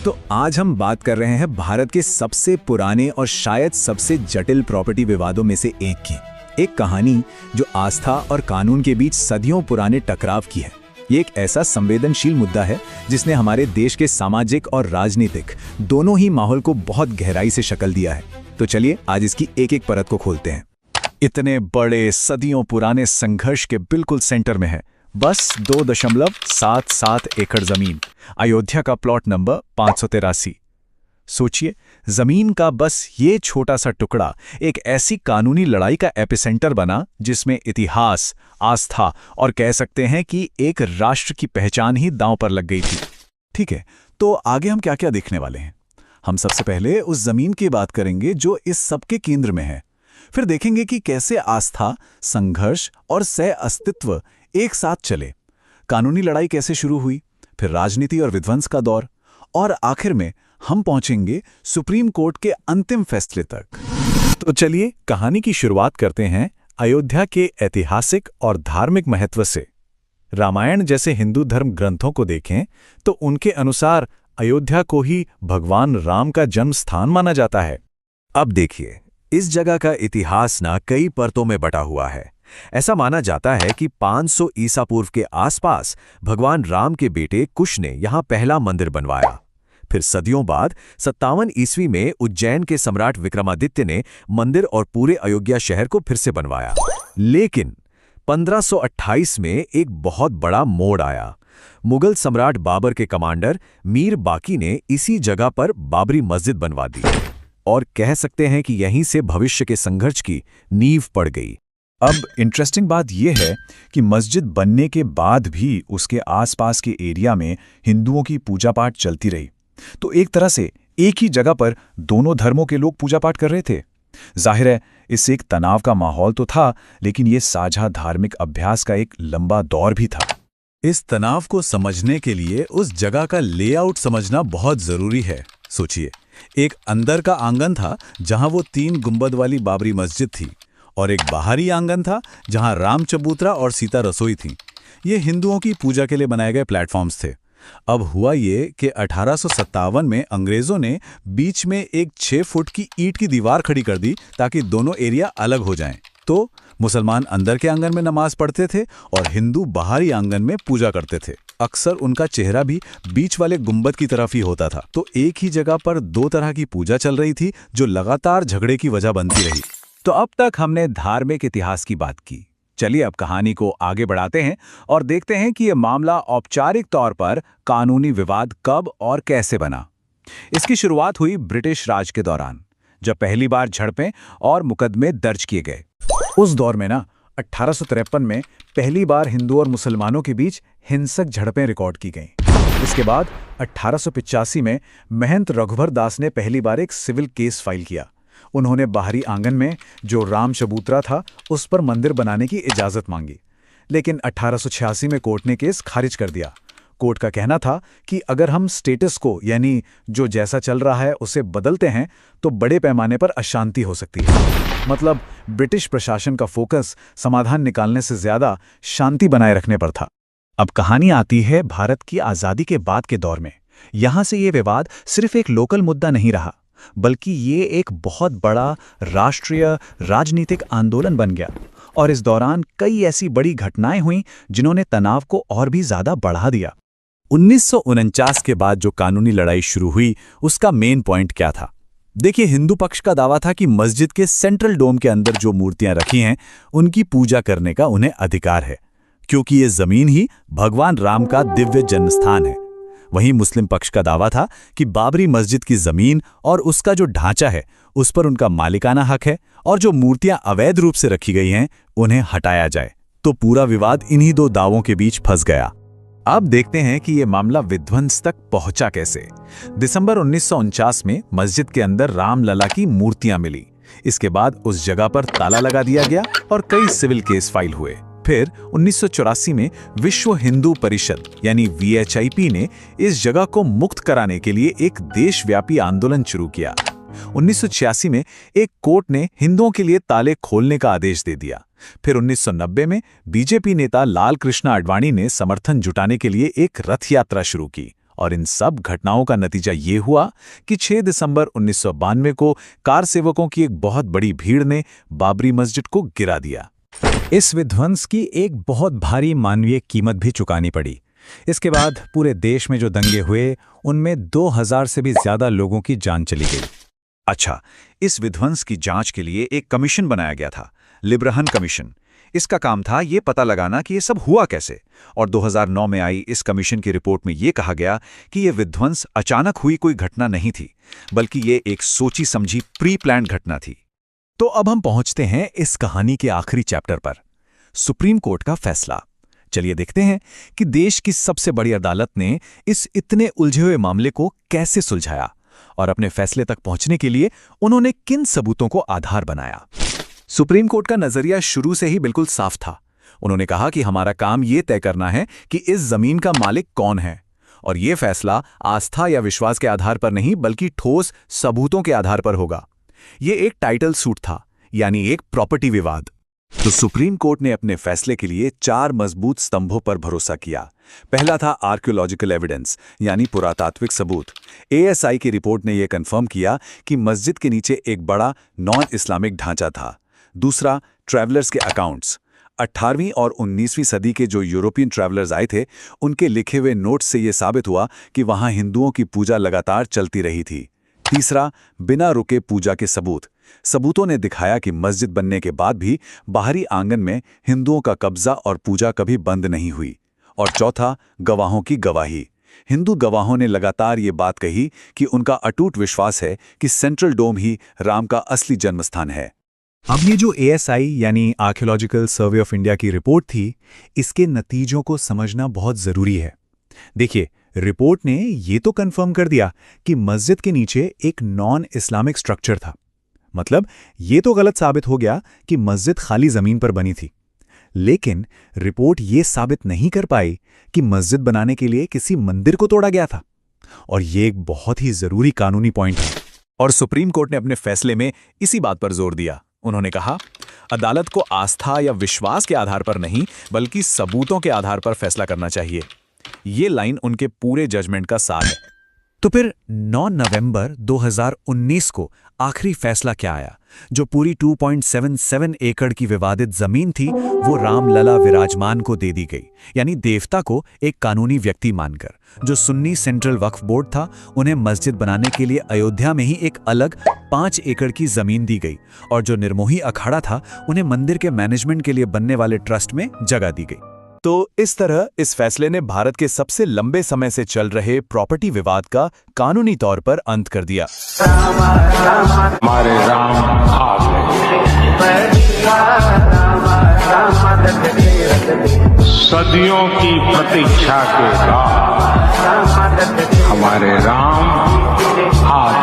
तो आज हम बात कर रहे हैं भारत के सबसे पुराने और शायद सबसे जटिल प्रॉपर्टी विवादों में से एक की। एक कहानी जो आस्था और कानून के बीच सदियों पुराने टकराव की है। ये एक ऐसा संवेदनशील मुद्दा है जिसने हमारे देश के सामाजिक और राजनीतिक दोनों ही माहौल को बहुत गहराई से शक्ल दिया है। तो चलिए आज इसकी एक एक परत को खोलते हैं। इतने बड़े सदियों पुराने संघर्ष के बिल्कुल सेंटर में है बस 2.77 एकड़ जमीन, अयोध्या का प्लॉट नंबर 583। सोचिए, जमीन का बस ये छोटा सा टुकड़ा एक ऐसी कानूनी लड़ाई का एपिसेंटर बना जिसमें इतिहास, आस्था और कह सकते हैं कि एक राष्ट्र की पहचान ही दांव पर लग गई थी। ठीक है, तो आगे हम क्या क्या देखने वाले हैं? हम सबसे पहले उस जमीन की बात करेंगे जो इस सबके केंद्र में है। फिर देखेंगे कि कैसे आस्था, संघर्ष और सह अस्तित्व एक साथ चले। कानूनी लड़ाई कैसे शुरू हुई, फिर राजनीति और विध्वंस का दौर, और आखिर में हम पहुंचेंगे सुप्रीम कोर्ट के अंतिम फैसले तक। तो चलिए कहानी की शुरुआत करते हैं अयोध्या के ऐतिहासिक और धार्मिक महत्व से। रामायण जैसे हिंदू धर्म ग्रंथों को देखें तो उनके अनुसार अयोध्या को ही भगवान राम का जन्म स्थान माना जाता है। अब देखिए, इस जगह का इतिहास कई परतों में बटा हुआ है। ऐसा माना जाता है कि 500 ईसा पूर्व के आसपास भगवान राम के बेटे कुश ने यहां पहला मंदिर बनवाया। फिर सदियों बाद 57 ईस्वी में उज्जैन के सम्राट विक्रमादित्य ने मंदिर और पूरे अयोध्या शहर को फिर से बनवाया। लेकिन 1528 में एक बहुत बड़ा मोड़ आया। मुगल सम्राट बाबर के कमांडर मीर बाकी ने इसी जगह पर बाबरी मस्जिद बनवा दी और कह सकते हैं कि यहीं से भविष्य के संघर्ष की नींव पड़ गई। अब इंटरेस्टिंग बात यह है कि मस्जिद बनने के बाद भी उसके आसपास के एरिया में हिंदुओं की पूजा पाठ चलती रही। तो एक तरह से एक ही जगह पर दोनों धर्मों के लोग पूजा पाठ कर रहे थे। जाहिर है, इससे एक तनाव का माहौल तो था, लेकिन ये साझा धार्मिक अभ्यास का एक लंबा दौर भी था। इस तनाव को समझने के लिए उस जगह का लेआउट समझना बहुत जरूरी है। सोचिए, एक अंदर का आंगन था जहां वो 3 गुंबद वाली बाबरी मस्जिद थी, और एक बाहरी आंगन था जहां राम चबूतरा और सीता रसोई थी। ये हिंदुओं की पूजा के लिए बनाए गए प्लेटफॉर्म्स थे। अब हुआ ये कि 1857 में अंग्रेजों ने बीच में एक 6 फुट की ईंट की दीवार खड़ी कर दी ताकि दोनों एरिया अलग हो जाएं। तो मुसलमान अंदर के आंगन में नमाज पढ़ते थे और हिंदू बाहरी आंगन में पूजा करते थे। अक्सर उनका चेहरा भी बीच वाले गुंबद की तरफ ही होता था। तो एक ही जगह पर 2 तरह की पूजा चल रही थी जो लगातार झगड़े की वजह बनती रही। तो अब तक हमने धार्मिक इतिहास की बात की। चलिए अब कहानी को आगे बढ़ाते हैं और देखते हैं कि यह मामला औपचारिक तौर पर कानूनी विवाद कब और कैसे बना। इसकी शुरुआत हुई ब्रिटिश राज के दौरान, जब पहली बार झड़पें और मुकदमे दर्ज किए गए। उस दौर में 1853 में पहली बार हिंदू और मुसलमानों के बीच हिंसक झड़पें रिकॉर्ड की गईं। इसके बाद 1885 में महंत रघुवर दास ने पहली बार एक सिविल केस फाइल किया। उन्होंने बाहरी आंगन में जो राम चबूतरा था उस पर मंदिर बनाने की इजाजत मांगी, लेकिन 1886 में कोर्ट ने केस खारिज कर दिया। कोर्ट का कहना था कि अगर हम स्टेटस को, यानी जो जैसा चल रहा है उसे बदलते हैं तो बड़े पैमाने पर अशांति हो सकती है। मतलब ब्रिटिश प्रशासन का फोकस समाधान निकालने से ज्यादा शांति बनाए रखने पर था। अब कहानी आती है भारत की आजादी के बाद के दौर में। यहां से ये विवाद सिर्फ एक लोकल मुद्दा नहीं रहा, बल्कि ये एक बहुत बड़ा राष्ट्रीय राजनीतिक आंदोलन बन गया। और इस दौरान कई ऐसी बड़ी घटनाएं हुईं जिन्होंने तनाव को और भी ज्यादा बढ़ा दिया। 1949 के बाद जो कानूनी लड़ाई शुरू हुई उसका मेन पॉइंट क्या था? देखिए, हिंदू पक्ष का दावा था कि मस्जिद के सेंट्रल डोम के अंदर जो मूर्तियां रखी हैं उनकी पूजा करने का उन्हें अधिकार है, क्योंकि ये जमीन ही भगवान राम का दिव्य जन्मस्थान है। वहीं मुस्लिम पक्ष का दावा था कि बाबरी मस्जिद की जमीन और उसका जो ढांचा है उस पर उनका मालिकाना हक है, और जो मूर्तियां अवैध रूप से रखी गई हैं उन्हें हटाया जाए। तो पूरा विवाद इन्हीं 2 दावों के बीच फंस गया। अब देखते हैं कि यह मामला विध्वंस तक पहुंचा कैसे। दिसंबर 1949 में मस्जिद के अंदर रामलला की मूर्तियां मिली। इसके बाद उस जगह पर ताला लगा दिया गया और कई सिविल केस फाइल हुए। फिर 1984 में विश्व हिंदू परिषद यानी VHIP ने इस जगह को मुक्त कराने के लिए एक देशव्यापी आंदोलन शुरू किया। 1986 में एक कोर्ट ने हिंदुओं के लिए ताले खोलने का आदेश दे दिया। फिर 1990 में बीजेपी नेता लाल कृष्ण आडवाणी ने समर्थन जुटाने के लिए एक रथ यात्रा शुरू की और इन सब घटनाओं का नतीजा ये हुआ कि 6 दिसंबर 1992 को कार सेवकों की एक बहुत बड़ी भीड़ ने बाबरी मस्जिद को गिरा दिया। इस विध्वंस की एक बहुत भारी मानवीय कीमत भी चुकानी पड़ी। इसके बाद पूरे देश में जो दंगे हुए, उनमें 2000 से भी ज्यादा लोगों की जान चली गई। अच्छा, इस विध्वंस की जांच के लिए एक कमीशन बनाया गया था, लिब्रहन कमीशन। इसका काम था ये पता लगाना कि ये सब हुआ कैसे। और 2009 में आई इस कमीशन की रिपोर्ट में ये कहा गया कि ये विध्वंस अचानक हुई कोई घटना नहीं थी, बल्कि ये एक सोची समझी प्री प्लान्ड घटना थी। तो अब हम पहुंचते हैं इस कहानी के आखिरी चैप्टर पर, सुप्रीम कोर्ट का फैसला। चलिए देखते हैं कि देश की सबसे बड़ी अदालत ने इस इतने उलझे हुए मामले को कैसे सुलझाया और अपने फैसले तक पहुंचने के लिए उन्होंने किन सबूतों को आधार बनाया। सुप्रीम कोर्ट का नजरिया शुरू से ही बिल्कुल साफ था। उन्होंने कहा कि हमारा काम ये तय करना है कि इस जमीन का मालिक कौन है, और ये फैसला आस्था या विश्वास के आधार पर नहीं बल्कि ठोस सबूतों के आधार पर होगा। ये एक टाइटल सूट था, यानी एक प्रॉपर्टी विवाद। तो सुप्रीम कोर्ट ने अपने फैसले के लिए 4 मजबूत स्तंभों पर भरोसा किया। पहला था आर्कियोलॉजिकल एविडेंस, यानी पुरातात्विक सबूत। एएसआई की रिपोर्ट ने यह कंफर्म किया कि मस्जिद के नीचे एक बड़ा नॉन इस्लामिक ढांचा था। दूसरा, ट्रैवलर्स के अकाउंट्स। 18वीं और 19वीं सदी के जो यूरोपियन ट्रैवलर्स आए थे, उनके लिखे हुए नोट्स से यह साबित हुआ कि वहां हिंदुओं की पूजा लगातार चलती रही थी। तीसरा, बिना रुके पूजा के सबूत। सबूतों ने दिखाया कि मस्जिद बनने के बाद भी बाहरी आंगन में हिंदुओं का कब्जा और पूजा कभी बंद नहीं हुई। और चौथा, गवाहों की गवाही। हिंदू गवाहों ने लगातार ये बात कही कि उनका अटूट विश्वास है कि सेंट्रल डोम ही राम का असली जन्मस्थान है। अब ये जो एएसआई यानी आर्कियोलॉजिकल सर्वे ऑफ इंडिया की रिपोर्ट थी, इसके नतीजों को समझना बहुत जरूरी है। देखिए, रिपोर्ट ने ये तो कंफर्म कर दिया कि मस्जिद के नीचे एक नॉन इस्लामिक स्ट्रक्चर था। मतलब ये तो गलत साबित हो गया कि मस्जिद खाली जमीन पर बनी थी। लेकिन रिपोर्ट ये साबित नहीं कर पाई कि मस्जिद बनाने के लिए किसी मंदिर को तोड़ा गया था। और ये एक बहुत ही जरूरी कानूनी पॉइंट है। और सुप्रीम कोर्ट ने अपने फैसले में इसी बात पर जोर दिया। उन्होंने कहा, अदालत को आस्था या विश्वास के आधार पर नहीं बल्कि सबूतों के आधार पर फैसला करना चाहिए। ये लाइन उनके पूरे जजमेंट का सार है। तो फिर 9 नवंबर 2019 को आखिरी फैसला क्या आया? जो पूरी 2.77 एकड़ की विवादित जमीन थी, वो रामलला विराजमान को दे दी गई, यानी देवता को एक कानूनी व्यक्ति मानकर। जो सुन्नी सेंट्रल वक्फ बोर्ड था, उन्हें मस्जिद बनाने के लिए अयोध्या में ही एक अलग 5 एकड़ की जमीन दी गई, और जो निर्मोही अखाड़ा था, उन्हें मंदिर के मैनेजमेंट के लिए बनने वाले ट्रस्ट में जगह दी गई। तो इस तरह इस फैसले ने भारत के सबसे लंबे समय से चल रहे प्रॉपर्टी विवाद का कानूनी तौर पर अंत कर दिया। हमारे राम आ गए। सदियों की प्रतीक्षा के बाद हमारे राम आ